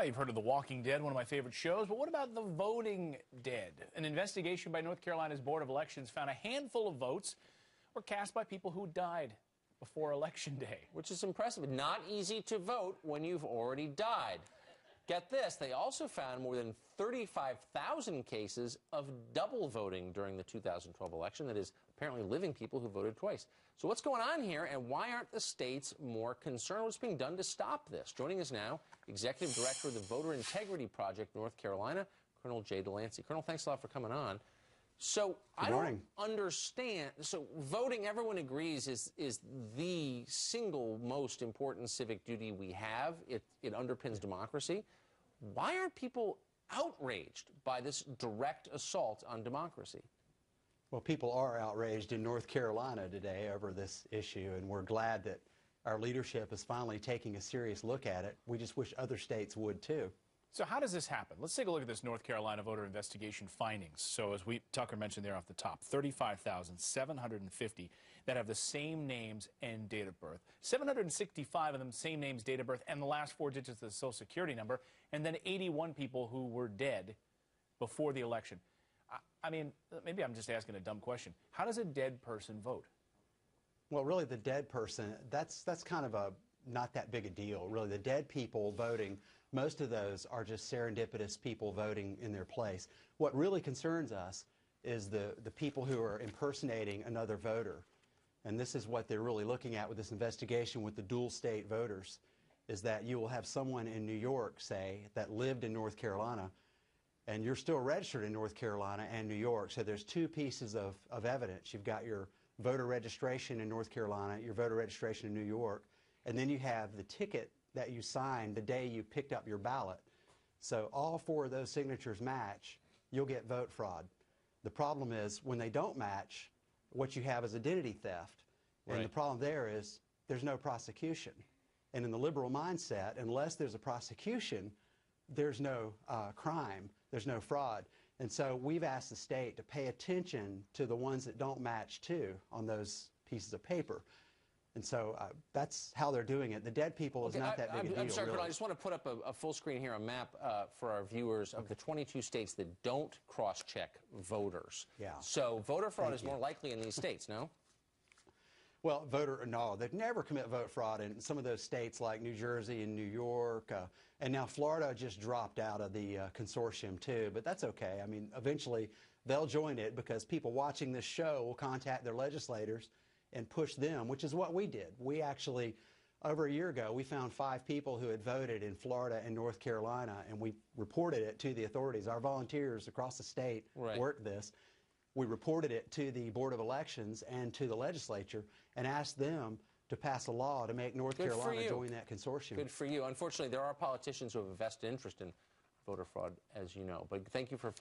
you've heard of The Walking Dead, one of my favorite shows, but what about the voting dead? An investigation by North Carolina's Board of Elections found a handful of votes were cast by people who died before Election Day. Which is impressive. Not easy to vote when you've already died. Get this, they also found more than 35,000 cases of double voting during the 2012 election. That is, apparently living people who voted twice. So what's going on here, and why aren't the states more concerned? What's being done to stop this? Joining us now, Executive Director of the Voter Integrity Project, North Carolina, Colonel DeLancy. Colonel, thanks a lot for coming on. So I don't understand. So voting, everyone agrees, is the single most important civic duty we have. It underpins democracy. Why aren't people outraged by this direct assault on democracy? Well, people are outraged in North Carolina today over this issue, and we're glad that our leadership is finally taking a serious look at it. We just wish other states would too. So how does this happen? Let's take a look at this North Carolina voter investigation findings. So as Tucker mentioned there off the top, 35,750 that have the same names and date of birth. 765 of them same names, date of birth, and the last four digits of the Social Security number, and then 81 people who were dead before the election. I mean, maybe I'm just asking a dumb question. How does a dead person vote? Well, really, the dead person, that's kind of not that big a deal. Really, the dead people voting, most of those are just serendipitous people voting in their place. What really concerns us is the people who are impersonating another voter. And this is what they're really looking at with this investigation with the dual state voters, is that you will have someone in New York, say, that lived in North Carolina, and you're still registered in North Carolina and New York. So there's two pieces of evidence. You've got your voter registration in North Carolina, your voter registration in New York, and then you have the ticket that you signed the day you picked up your ballot. So all four of those signatures match, you'll get vote fraud. The problem is when they don't match, what you have is identity theft. And the problem there is there's no prosecution. And in the liberal mindset, unless there's a prosecution, there's no crime, there's no fraud. And so we've asked the state to pay attention to the ones that don't match too on those pieces of paper. And so that's how they're doing it. The dead people is not that big a deal. I'm sorry, really. Colonel, I just want to put up a full screen here, a map for our viewers of the 22 states that don't cross-check voters. Yeah. So voter fraud is more likely in these states, no? Well, no, they'd never commit vote fraud in some of those states like New Jersey and New York. And now Florida just dropped out of the consortium too, but that's okay. I mean, eventually they'll join it because people watching this show will contact their legislators and push them, which is what we did. We actually, over a year ago, we found 5 people who had voted in Florida and North Carolina, and we reported it to the authorities. Our volunteers across the state worked this. We reported it to the Board of Elections and to the legislature and asked them to pass a law to make North Carolina join that consortium. Good for you. Unfortunately, there are politicians who have a vested interest in voter fraud, as you know. But thank you for